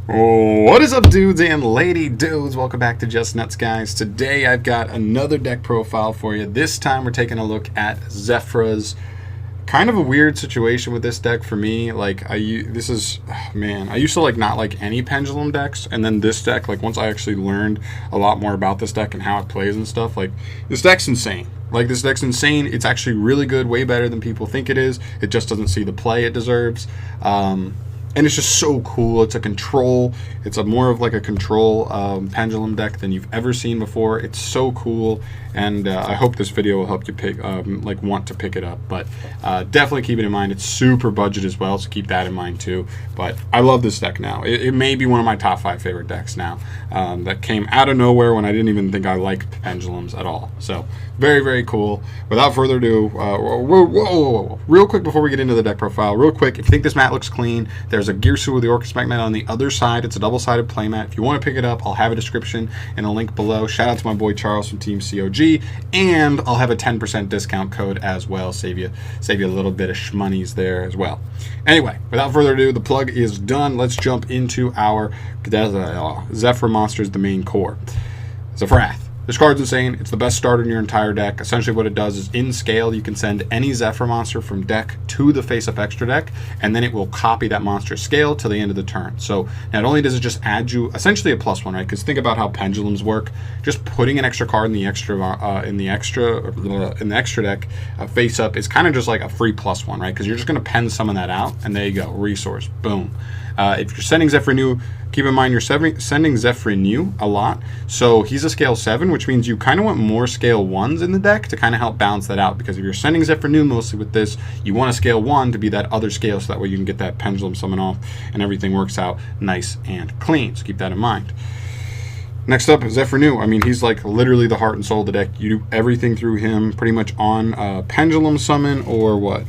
What is up, dudes and lady dudes? Welcome back to Just Nuts, guys. Today I've got another deck profile for you. This time we're taking a look at ZEFRA's. Kind of a weird situation with this deck for me. Like, I used to not like any pendulum decks, and then this deck, like, once I actually learned a lot more about this deck and how it plays and stuff, like, this deck's insane. Like, this deck's insane. It's actually really good, way better than people think it is. It just doesn't see the play it deserves. And it's just so cool. It's a control. It's more of like a control pendulum deck than you've ever seen before. It's so cool, and I hope this video will help you pick, want to pick it up. But definitely keep it in mind. It's super budget as well, so keep that in mind too. But I love this deck now. It may be one of my top 5 favorite decks now. That came out of nowhere when I didn't even think I liked pendulums at all. So very, very cool. Without further ado, whoa. Real quick before we get into the deck profile, real quick, if you think this mat looks clean, there's a Gearsu with the Orcus mat on the other side. It's a double-sided playmat. If you want to pick it up, I'll have a description and a link below. Shout out to my boy Charles from Team COG, and I'll have a 10% discount code as well. Save you a little bit of shmonies there as well. Anyway, without further ado, the plug is done. Let's jump into our ZEFRA monsters, the main core. ZEFRA. This card's insane. It's the best starter in your entire deck. Essentially what it does is, in scale, you can send any ZEFRA monster from deck to the face-up extra deck, and then it will copy that monster's scale till the end of the turn. So not only does it just add you essentially a +1, right? Because think about how pendulums work. Just putting an extra card in the extra deck face-up is kind of just like a free +1, right? Because you're just going to pen summon that out, and there you go, resource, boom. If you're sending ZEFRA New, keep in mind you're sending ZEFRA New a lot. So he's a scale 7, which means you kind of want more scale 1s in the deck to kind of help balance that out. Because if you're sending ZEFRA New mostly with this, you want a scale 1 to be that other scale, so that way you can get that pendulum summon off and everything works out nice and clean. So keep that in mind. Next up is ZEFRA New. I mean, he's like literally the heart and soul of the deck. You do everything through him pretty much on pendulum summon or what?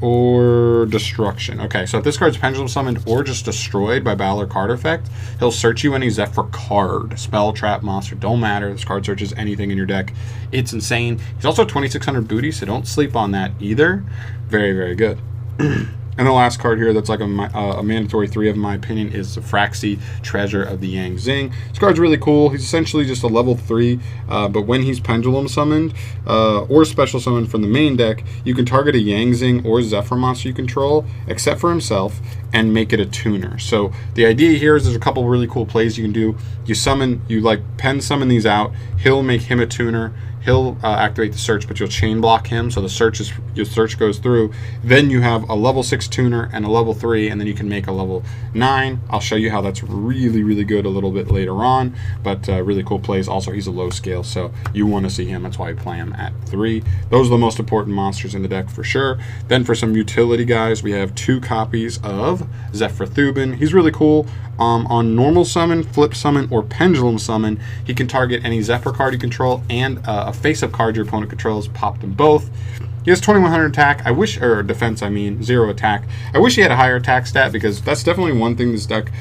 Or destruction. Okay, so if this card's pendulum summoned or just destroyed by battle or card effect, he'll search you any ZEFRA card, spell, trap, monster, don't matter. This card searches anything in your deck. It's insane. He's also 2600 booty, so don't sleep on that either. Very, very good. And the last card here that's like a mandatory 3 of my opinion is the ZEFRA Treasure of the Yang Zing. This card's really cool. He's essentially just a level 3, but when he's pendulum summoned or special summoned from the main deck, you can target a Yang Zing or ZEFRA monster you control, except for himself, and make it a tuner. So the idea here is there's a couple really cool plays you can do. You like pen summon these out, he'll make him a tuner, he'll activate the search, but you'll chain block him, so your search goes through. Then you have a level 6 tuner and a level 3, and then you can make a level 9. I'll show you how that's really, really good a little bit later on, but really cool plays. Also, he's a low scale, so you want to see him. That's why I play him at 3. Those are the most important monsters in the deck for sure. Then for some utility guys, we have 2 copies of ZEFRA Thubin. He's really cool. On normal summon, flip summon, or pendulum summon, he can target any ZEFRA card you control and a face-up card your opponent controls, pop them both. He has 2100 attack, or defense, 0 attack. I wish he had a higher attack stat, because that's definitely one thing this deck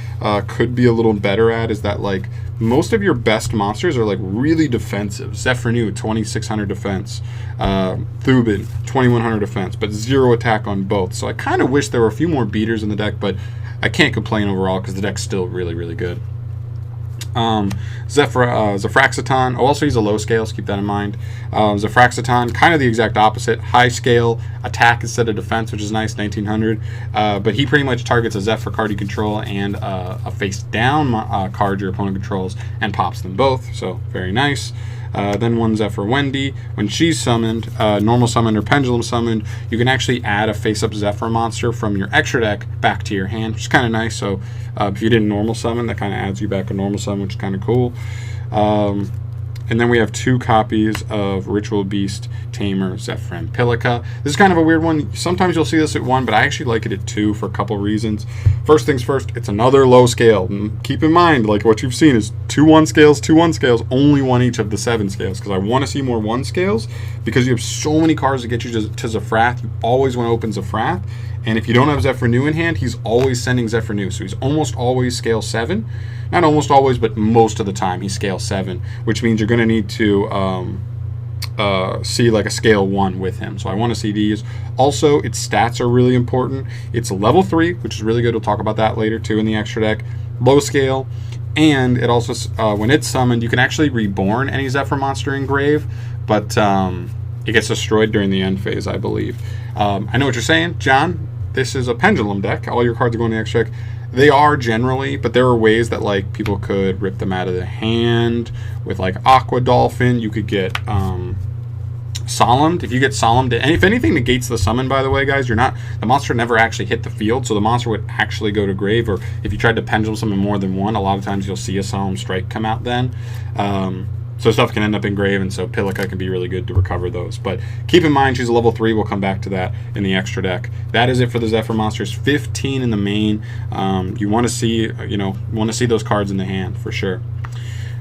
could be a little better at, is that like most of your best monsters are like really defensive. ZEFRA New, 2600 defense. Thubin, 2100 defense, but 0 attack on both. So I kind of wish there were a few more beaters in the deck, but I can't complain overall because the deck's still really, really good. ZEFRAXITON. Oh, also he's a low scale, so keep that in mind. ZEFRAXITON, kind of the exact opposite. High scale, attack instead of defense, which is nice, 1900. But he pretty much targets a ZEFRA card you control and a face down card your opponent controls and pops them both, so very nice. Then one ZEFRA Wendy. When she's summoned, normal summoned or pendulum summoned, you can actually add a face-up ZEFRA monster from your extra deck back to your hand, which is kind of nice. So if you didn't normal summon, that kind of adds you back a normal summon, which is kind of cool. And then we have 2 copies of Ritual Beast, Tamer, ZEFRA Empilica. This is kind of a weird one. Sometimes you'll see this at 1, but I actually like it at 2 for a couple reasons. First things first, it's another low scale. And keep in mind, like what you've seen is 2 1 scales, 2 1 scales, only 1 each of the 7 scales, because I want to see more 1 scales, because you have so many cards that get you to ZEFRATH. You always want to open ZEFRATH. And if you don't have ZEFRA New in hand, he's always sending ZEFRA New. So he's almost always scale 7. Not almost always, but most of the time he's scale 7, which means you're going to need to see like a scale 1 with him. So I want to see these. Also, its stats are really important. It's a level 3, which is really good. We'll talk about that later too in the extra deck. low scale, and it also, when it's summoned, you can actually reborn any ZEFRA monster in grave, but it gets destroyed during the end phase, I believe. I know what you're saying, John. This is a pendulum deck. All your cards are going to the extra deck. They are generally, but there are ways that like people could rip them out of the hand with like Aqua Dolphin. You could get Solemned. If you get Solemned, and if anything negates the summon, by the way, guys, the monster never actually hit the field, so the monster would actually go to grave. Or if you tried to pendulum summon more than one, a lot of times you'll see a Solemn Strike come out then. So stuff can end up in grave, and so Pilica can be really good to recover those. But keep in mind, she's a level 3. We'll come back to that in the extra deck. That is it for the ZEFRA monsters. 15 in the main. You want to see, those cards in the hand for sure.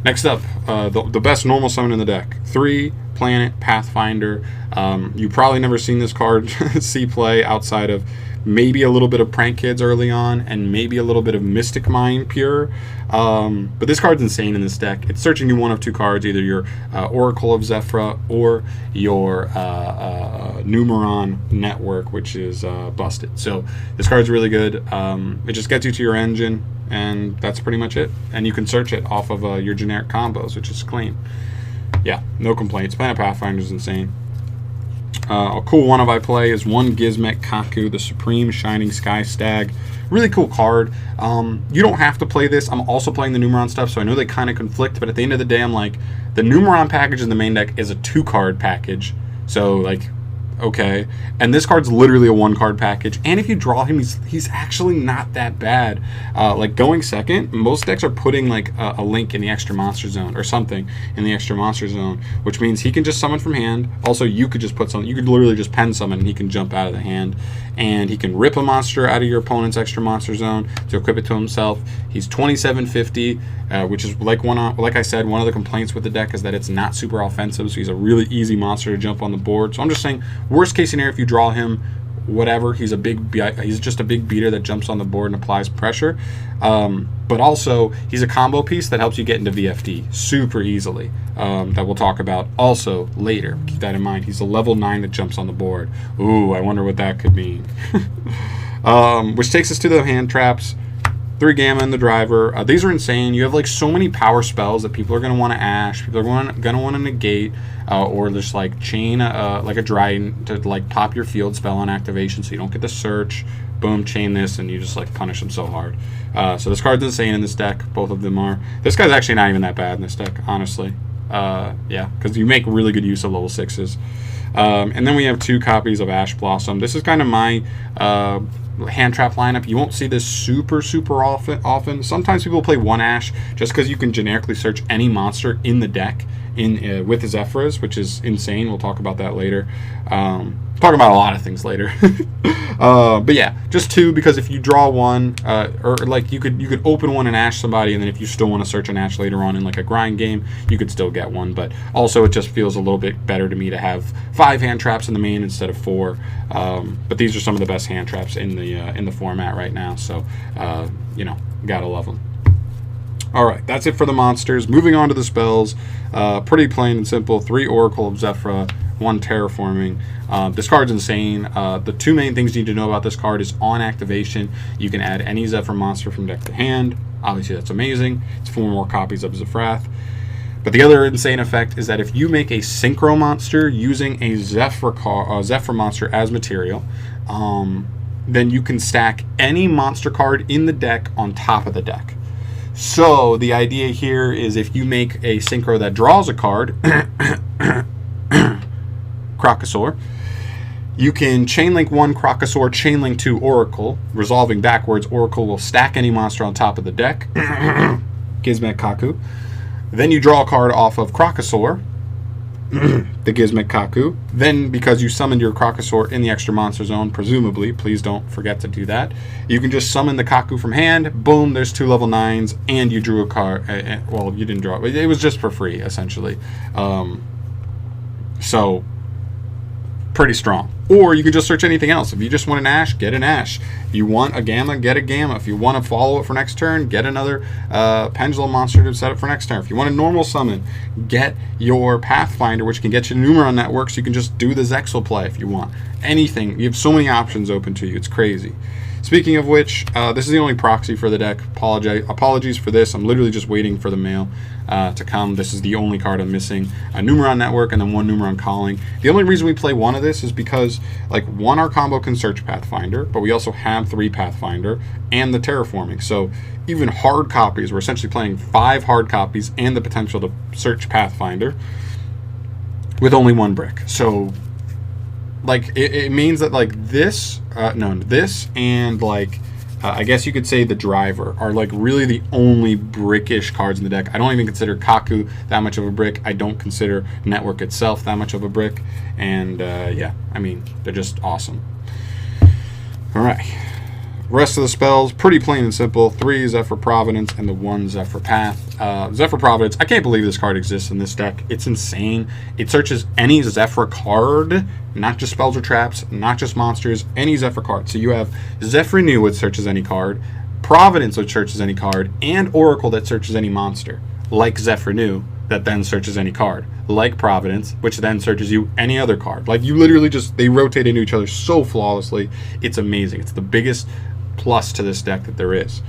Next up, the best normal summon in the deck. 3 Planet Pathfinder. You probably never seen this card see play outside of maybe a little bit of Prank Kids early on, and maybe a little bit of Mystic Mind Pure. But this card's insane in this deck. It's searching you one of 2 cards, either your Oracle of ZEFRA or your Numeron Network, which is busted. So this card's really good. It just gets you to your engine, and that's pretty much it. And you can search it off of your generic combos, which is clean. Yeah, no complaints. Planet Pathfinder is insane. A cool one of I play is 1 Gizmek Kaku, the Supreme Shining Sky Stag. Really cool card. You don't have to play this. I'm also playing the Numeron stuff, so I know they kind of conflict, but at the end of the day, I'm like, the Numeron package in the main deck is a 2-card package. So, like, okay. And this card's literally a 1-card package. And if you draw him, he's actually not that bad. Like, going second, most decks are putting, like, a link in the extra monster zone or something in the extra monster zone, which means he can just summon from hand. Also, you could just put something. You could literally just pen summon, and he can jump out of the hand. And he can rip a monster out of your opponent's extra monster zone to equip it to himself. He's 2750, which is, like I said, one of the complaints with the deck is that it's not super offensive, so he's a really easy monster to jump on the board. So I'm just saying, worst case scenario, if you draw him, whatever, he's just a big beater that jumps on the board and applies pressure. But also, he's a combo piece that helps you get into VFD super easily, that we'll talk about also later. Keep that in mind. He's a level 9 that jumps on the board. Ooh, I wonder what that could mean. Which takes us to the hand traps. 3 Gamma in the driver. These are insane. You have like so many power spells that people are going to want to ash. People are going to want to negate, or just like chain like a Dryden to like pop your field spell on activation, so you don't get the search. Boom, chain this, and you just like punish them so hard. So this card's insane in this deck. Both of them are. This guy's actually not even that bad in this deck, honestly. Yeah, because you make really good use of level 6s. And then we have 2 copies of Ash Blossom. This is kind of my hand trap lineup. You won't see this super often. Sometimes people play 1 Ash just because you can generically search any monster in the deck with ZEFRAs, which is insane. We'll talk about that later. Talk about a lot of things later. But yeah, just 2, because if you draw 1, or like you could open 1 and Ash somebody, and then if you still want to search an Ash later on in like a grind game, you could still get 1. But also it just feels a little bit better to me to have 5 hand traps in the main instead of 4. But these are some of the best hand traps in the format right now. So gotta love them. Alright, that's it for the monsters. Moving on to the spells. Pretty plain and simple. 3 Oracle of ZEFRA, 1 Terraforming. This card's insane. The 2 main things you need to know about this card is on activation, you can add any ZEFRA monster from deck to hand. Obviously, that's amazing. It's 4 more copies of Zefrath. But the other insane effect is that if you make a Synchro monster using a ZEFRA monster as material, then you can stack any monster card in the deck on top of the deck. So the idea here is if you make a Synchro that draws a card, Crocosaur, you can chainlink 1 Crocosaur, chainlink 2 Oracle, resolving backwards. Oracle will stack any monster on top of the deck. Gizmek Kaku. Then you draw a card off of Crocosaur, the Gizmek Kaku. Then, because you summoned your Crocosaur in the extra monster zone, presumably, please don't forget to do that, you can just summon the Kaku from hand. Boom, there's 2 level 9s, and you drew a card. Well, you didn't draw it. It was just for free, essentially. So, pretty strong. Or you can just search anything else. If you just want an Ash, get an Ash. If you want a Gamma, get a Gamma. If you want to follow it for next turn, get another Pendulum monster to set up for next turn. If you want a normal summon, get your Pathfinder, which can get you Numeron Network, so you can just do the Zexal play if you want. Anything. You have so many options open to you. It's crazy. Speaking of which, this is the only proxy for the deck. Apologies for this. I'm literally just waiting for the mail to come. This is the only card I'm missing. A Numeron Network and then one Numeron Calling. The only reason we play one of this is because, like, one, our combo can search Pathfinder, but we also have 3 Pathfinder and the Terraforming. So even hard copies, we're essentially playing 5 hard copies and the potential to search Pathfinder with only 1 brick. So, like, it means that, like, this and, like, I guess you could say the Driver are, like, really the only brickish cards in the deck. I don't even consider Kaku that much of a brick. I don't consider Network itself that much of a brick. And, yeah, I mean, they're just awesome. All right. Rest of the spells, pretty plain and simple. 3 ZEFRA Providence and the 1 ZEFRA Path. ZEFRA Providence, I can't believe this card exists in this deck. It's insane. It searches any ZEFRA card, not just spells or traps, not just monsters, any ZEFRA card. So you have ZEFRA New, which searches any card, Providence, which searches any card, and Oracle that searches any monster, like ZEFRA New, that then searches any card, like Providence, which then searches you any other card. Like, you literally just, they rotate into each other so flawlessly. It's amazing. It's the biggest plus to this deck that there is.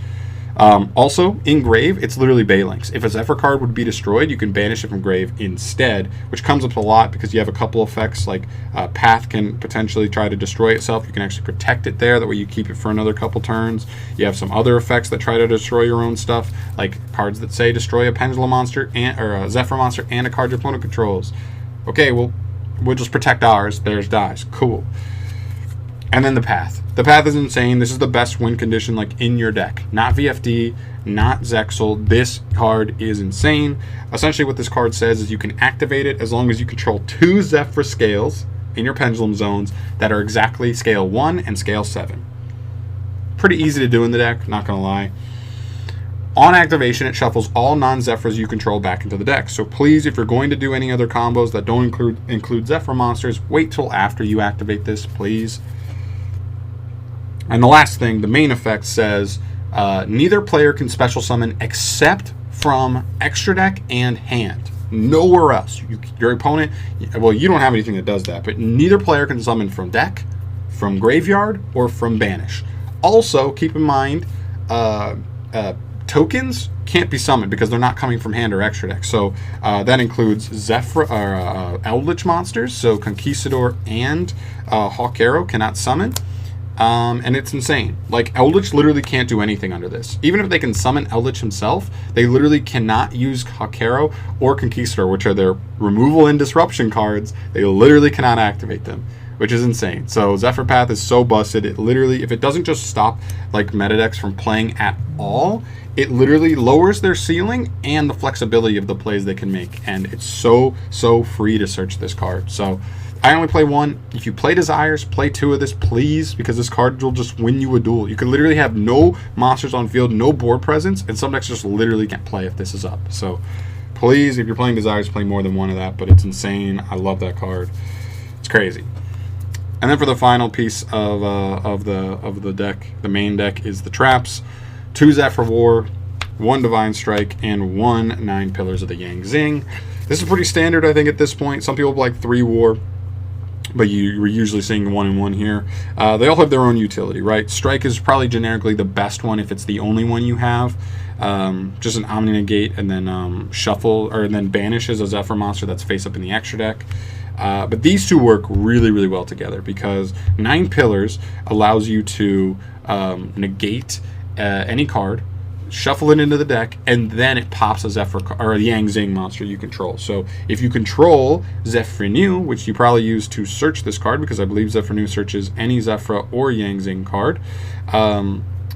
Also, in grave, it's literally Banelinks. If a ZEFRA card would be destroyed, you can banish it from grave instead, which comes up a lot because you have a couple effects, like Path can potentially try to destroy itself. You can actually protect it there. That way you keep it for another couple turns. You have some other effects that try to destroy your own stuff, like cards that say destroy a Pendulum monster or a ZEFRA monster and a card your opponent controls. Okay, well, we'll just protect ours. Theirs dies. Cool. And then the Path. The Path is insane. This is the best win condition, like, in your deck. Not VFD, not Zexal. This card is insane. Essentially what this card says is you can activate it as long as you control 2 ZEFRA scales in your pendulum zones that are exactly scale 1 and scale 7. Pretty easy to do in the deck, not going to lie. On activation, it shuffles all non-ZEFRAs you control back into the deck. So please, if you're going to do any other combos that don't include ZEFRA monsters, wait till after you activate this, please. And the last thing, the main effect says, neither player can special summon except from extra deck and hand. Nowhere else. Your opponent, well, you don't have anything that does that, but neither player can summon from deck, from graveyard, or from banish. Also, keep in mind, tokens can't be summoned because they're not coming from hand or extra deck. So that includes ZEFRA or Eldritch monsters. So Conquistador and Hawk Arrow cannot summon. And it's insane. Like, Eldritch literally can't do anything under this. Even if they can summon Eldritch himself, they literally cannot use Hakero or Conquistador, which are their removal and disruption cards. They literally cannot activate them, which is insane. So ZEFRA Path is so busted. It literally, if it doesn't just stop, like, meta decks from playing at all, it literally lowers their ceiling and the flexibility of the plays they can make. And it's so free to search this card. So I only play 1. If you play Desires, play 2 of this, please, because this card will just win you a duel. You can literally have no monsters on field, no board presence, and some decks just literally can't play if this is up. So please, if you're playing Desires, play more than 1 of that, but it's insane. I love that card. It's crazy. And then for the final piece of the deck, the main deck, is the traps. 2 ZEFRA War, 1 Divine Strike, and 1 9 Pillars of the Yang Zing. This is pretty standard, I think, at this point. Some people like 3 War, but you're usually seeing 1 and 1 here. They all have their own utility, right? Strike is probably generically the best one if it's the only one you have. Just an Omni Negate, and then shuffle, or then banishes a ZEFRA monster that's face up in the extra deck. But these two work really well together because 9 Pillars allows you to negate any card, shuffle it into the deck, and then it pops a ZEFRA or a Yang Zing monster you control. So if you control ZEFRA New, which you probably use to search this card, because I believe ZEFRA New searches any ZEFRA or Yang Zing card,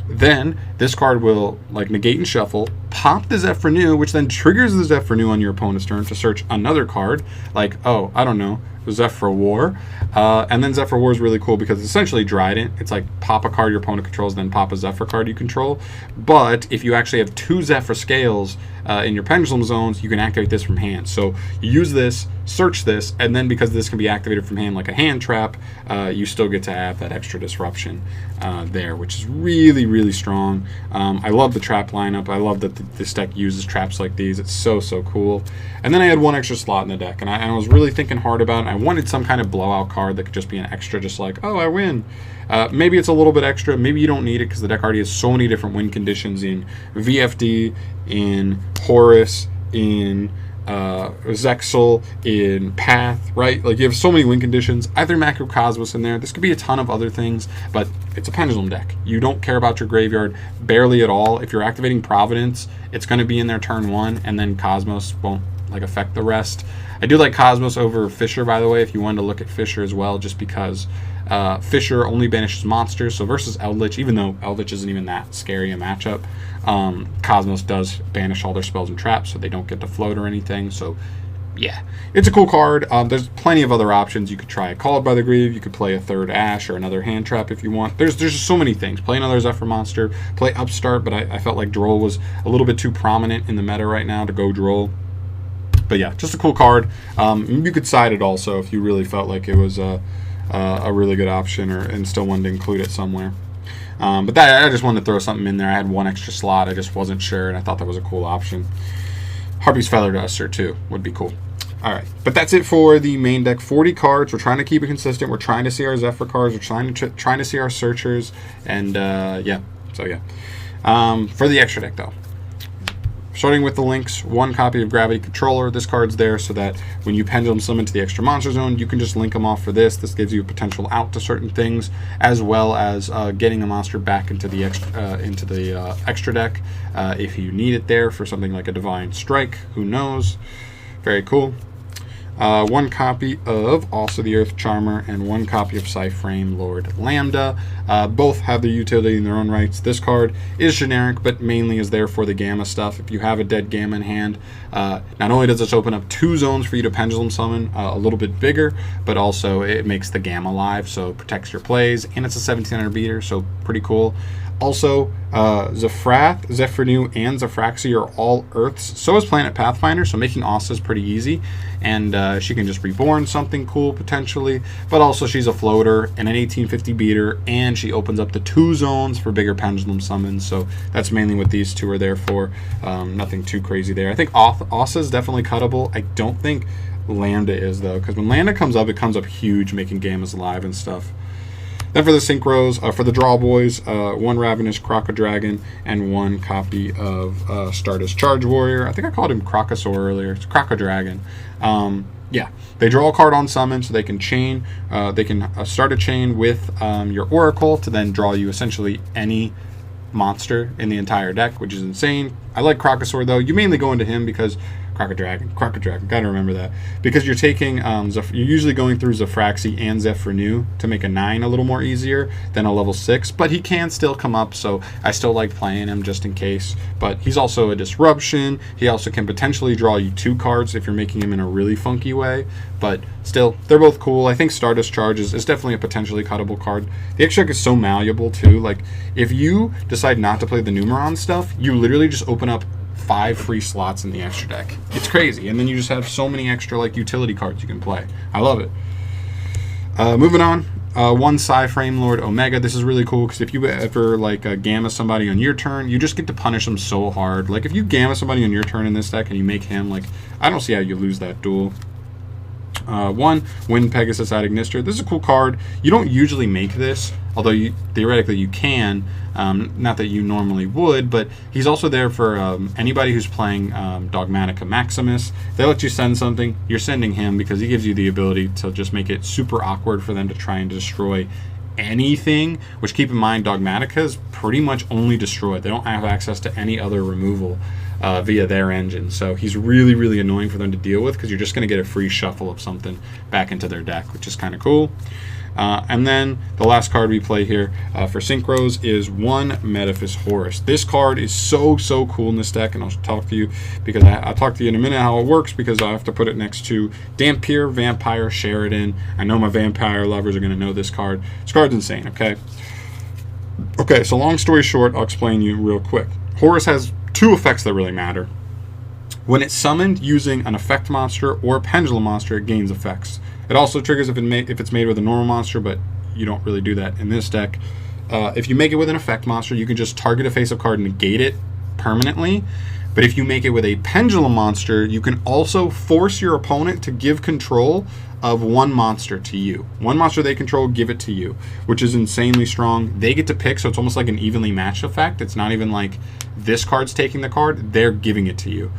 then this card will, like, negate and shuffle, pop the ZEFRA New, which then triggers the ZEFRA New on your opponent's turn to search another card, like, oh, I don't know, ZEFRA War. And then ZEFRA War is really cool because it's essentially Dryden. It's like pop a card your opponent controls, then pop a ZEFRA card you control. But if you actually have 2 ZEFRA scales in your pendulum zones, you can activate this from hand. So you use this, search this, and then because this can be activated from hand like a hand trap, you still get to have that extra disruption there, which is really strong. I love the trap lineup. I love that this deck uses traps like these. It's so cool. And then I had 1 extra slot in the deck, and I was really thinking hard about it. I wanted some kind of blowout card that could just be an extra, just like, oh, I win. Maybe it's a little bit extra. Maybe you don't need it because the deck already has so many different win conditions in VFD, in Horus, in Zexal, in Path, right? Like you have so many win conditions. Either Macrocosmos in there. This could be a ton of other things, but it's a pendulum deck. You don't care about your graveyard barely at all. If you're activating Providence, it's going to be in there turn 1, and then Cosmos won't like affect the rest. I do like Cosmos over Fisher, by the way, if you wanted to look at Fisher as well, just because Fisher only banishes monsters. So versus Eldritch, even though Eldritch isn't even that scary a matchup, Cosmos does banish all their spells and traps, so they don't get to float or anything. So yeah, it's a cool card. There's plenty of other options. You could try a Called by the Grave. You could play a third Ash or another hand trap if you want. There's just so many things. Play another ZEFRA monster. Play Upstart, but I felt like Droll was a little bit too prominent in the meta right now to go Droll. But yeah, just a cool card. You could side it also if you really felt like it was a really good option, and still wanted to include it somewhere. But I just wanted to throw something in there. I had one extra slot. I just wasn't sure, and I thought that was a cool option. Harpy's Feather Duster too would be cool. All right, but that's it for the main deck. 40 cards. We're trying to keep it consistent. We're trying to see our ZEFRA cards. We're trying to see our searchers, and yeah. So yeah. For the extra deck though. Starting with the links, 1 copy of Gravity Controller. This card's there so that when you pendulum summon to the extra monster zone, you can just link them off for this. This gives you a potential out to certain things, as well as getting a monster back into the extra deck if you need it there for something like a Divine Strike. Who knows? Very cool. 1 copy of Also the Earth Charmer, and 1 copy of Psyframe Lord Lambda. Both have their utility in their own rights. This card is generic, but mainly is there for the Gamma stuff. If you have a dead Gamma in hand, not only does this open up 2 zones for you to pendulum summon a little bit bigger, but also it makes the Gamma live, so it protects your plays, and it's a 1700 beater, so pretty cool. Also, ZEFRA New, and Zefraxy are all Earths. So is Planet Pathfinder, so making Asa is pretty easy. And she can just reborn something cool, potentially. But also, she's a floater and an 1850 beater, and she opens up the 2 zones for bigger pendulum summons. So that's mainly what these 2 are there for. Nothing too crazy there. I think Asa is definitely cuttable. I don't think Lambda is, though, because when Lambda comes up, it comes up huge, making Gammas live and stuff. Then for the Synchros, for the Draw Boys, 1 Ravenous Crocodragon and 1 copy of Stardust Charge Warrior. I think I called him Crocosaur earlier. It's Crocodragon. Yeah, they draw a card on summon, so they can chain. They can start a chain with your Oracle to then draw you essentially any monster in the entire deck, which is insane. I like Crocosaur though. You mainly go into him because Crocodragon, gotta remember that. Because you're taking, you're usually going through Zefraxy and ZEFRA New to make a 9 a little more easier than a level 6, but he can still come up, so I still like playing him just in case. But he's also a disruption. He also can potentially draw you 2 cards if you're making him in a really funky way, but still, they're both cool. I think Stardust Charge is definitely a potentially cuttable card. The extra deck is so malleable too. Like, if you decide not to play the Numeron stuff, you literally just open up 5 free slots in the extra deck. It's crazy, and then you just have so many extra like utility cards you can play. I love it. Moving on, 1 Psyframe Lord Omega. This is really cool because if you ever like Gamma somebody on your turn, you just get to punish them so hard. Like if you Gamma somebody on your turn in this deck and you make him, like, I don't see how you lose that duel. 1 Wind Pegasus Ad Ignister. This is a cool card. You don't usually make this, although theoretically you can. Not that you normally would, but he's also there for anybody who's playing Dogmatica Maximus. If they let you send something, you're sending him because he gives you the ability to just make it super awkward for them to try and destroy anything, which, keep in mind, Dogmatica is pretty much only destroyed. They don't have access to any other removal via their engine, so he's really, really annoying for them to deal with because you're just going to get a free shuffle of something back into their deck, which is kind of cool. And then the last card we play here for Synchros is 1 Metaphys Horus. This card is so cool in this deck, and I'll talk to you because I'll talk to you in a minute how it works, because I have to put it next to Dampier, Vampire, Sheridan. I know my vampire lovers are going to know this card. This card's insane, okay? Okay, so long story short, I'll explain you real quick. Horus has 2 effects that really matter. When it's summoned using an effect monster or a pendulum monster, it gains effects. It also triggers if it's made with a normal monster, but you don't really do that in this deck. If you make it with an effect monster, you can just target a face-up card and negate it permanently. But if you make it with a pendulum monster, you can also force your opponent to give control of one monster to you. One monster they control, give it to you, which is insanely strong. They get to pick, so it's almost like an evenly matched effect. It's not even like this card's taking the card, they're giving it to you,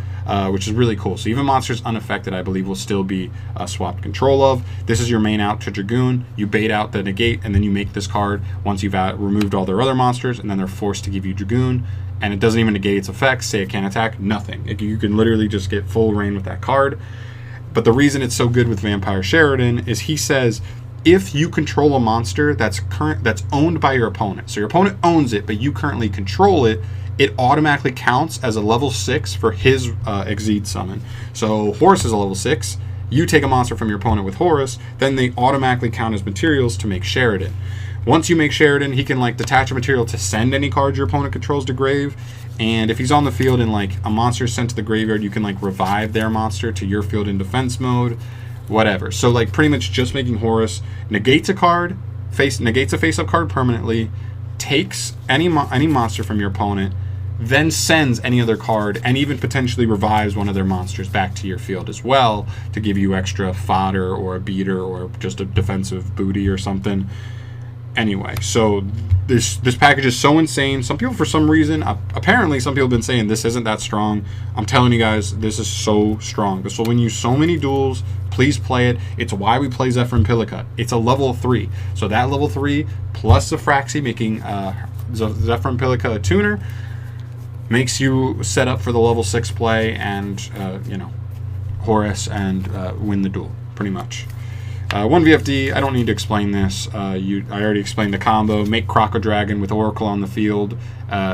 which is really cool. So even monsters unaffected, I believe, will still be swapped control of. This is your main out to Dragoon. You bait out the negate, and then you make this card once you've removed all their other monsters, and then they're forced to give you Dragoon. And it doesn't even negate its effects, say it can't attack, nothing. You can literally just get full reign with that card. But the reason it's so good with Vampire Sheridan is he says, if you control a monster that's owned by your opponent, so your opponent owns it, but you currently control it, it automatically counts as a level 6 for his Exceed summon. So Horus is a level 6, you take a monster from your opponent with Horus, then they automatically count as materials to make Sheridan. Once you make Sheridan, he can like detach a material to send any card your opponent controls to grave. And if he's on the field and like a monster is sent to the graveyard, you can like revive their monster to your field in defense mode, whatever. So like pretty much just making Horus negates a card, negates a face-up card permanently, takes any monster from your opponent, then sends any other card, and even potentially revives one of their monsters back to your field as well to give you extra fodder or a beater or just a defensive booty or something. Anyway, so this package is so insane. Some people, for some reason, apparently some people have been saying this isn't that strong. I'm telling you guys, this is so strong. This will win you so many duels. Please play it. It's why we play ZEFRA and Pillicut. It's a level 3. So that level 3 plus the Fraxi making ZEFRA and Pillicut a tuner makes you set up for the level 6 play and, you know, Horus and win the duel, pretty much. 1 VFD, I don't need to explain this. I already explained the combo. Make Crocodragon with Oracle on the field.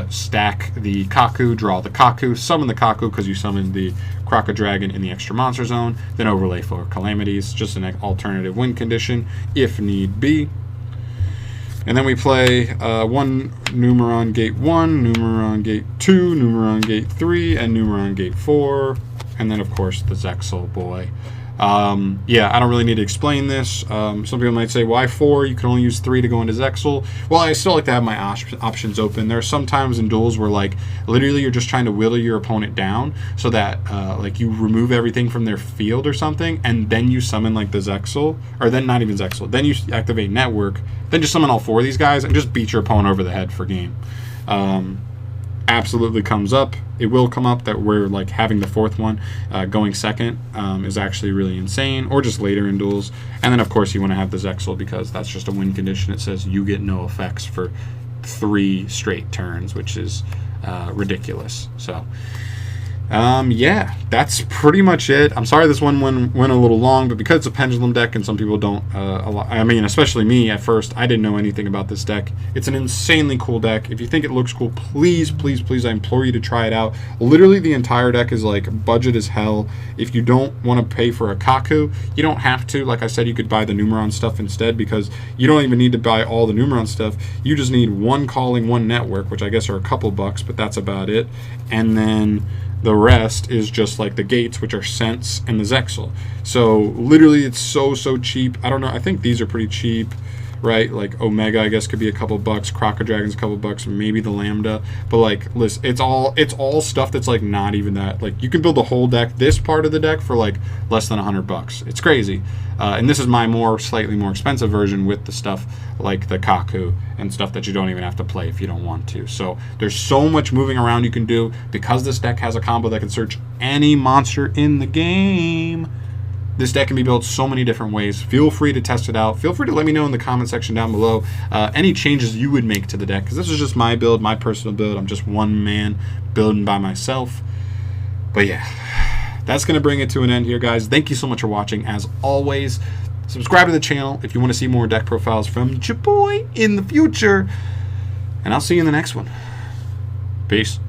Stack the Kaku, draw the Kaku, summon the Kaku because you summoned the Crocodragon in the extra monster zone. Then overlay for Calamities, just an alternative win condition if need be. And then we play 1 Numeron Gate 1, Numeron Gate 2, Numeron Gate 3, and Numeron Gate 4. And then, of course, the Zexal boy. Yeah, I don't really need to explain this. Some people might say, why 4? You can only use 3 to go into Zexal. Well, I still like to have my options open. There are some times in duels where, like, literally you're just trying to whittle your opponent down so that, like, you remove everything from their field or something, and then you summon, like, the Zexal. Or then not even Zexal. Then you activate Network. Then just summon all 4 of these guys and just beat your opponent over the head for game. Absolutely comes up. It will come up that we're like having the 4th one going second is actually really insane, or just later in duels. And then of course you want to have the Zexal because that's just a win condition. It says you get no effects for 3 straight turns, which is ridiculous. So yeah, that's pretty much it. I'm sorry this one went a little long, but because it's a pendulum deck and some people don't, I mean, especially me at first, I didn't know anything about this deck. It's an insanely cool deck. If you think it looks cool, please, please, please, I implore you to try it out. Literally the entire deck is like budget as hell. If you don't want to pay for a Kaku, you don't have to. Like I said, you could buy the Numeron stuff instead because you don't even need to buy all the Numeron stuff. You just need 1 calling, 1 network, which I guess are a couple bucks, but that's about it. And then the rest is just like the gates, which are Sense and the Zexal. So literally it's so cheap. I don't know. I think these are pretty cheap, right? Like Omega, I guess, could be a couple bucks. Crocodragon's a couple bucks, maybe the Lambda. But like, listen, it's all stuff that's like not even that. Like you can build the whole deck, this part of the deck, for like less than $100. It's crazy. And this is my slightly more expensive version with the stuff like the Kaku and stuff that you don't even have to play if you don't want to. So there's so much moving around you can do because this deck has a combo that can search any monster in the game. This deck can be built so many different ways. Feel free to test it out. Feel free to let me know in the comment section down below any changes you would make to the deck, because this is just my build, my personal build. I'm just one man building by myself. But yeah, that's going to bring it to an end here, guys. Thank you so much for watching. As always, subscribe to the channel if you want to see more deck profiles from your boy in the future. And I'll see you in the next one. Peace.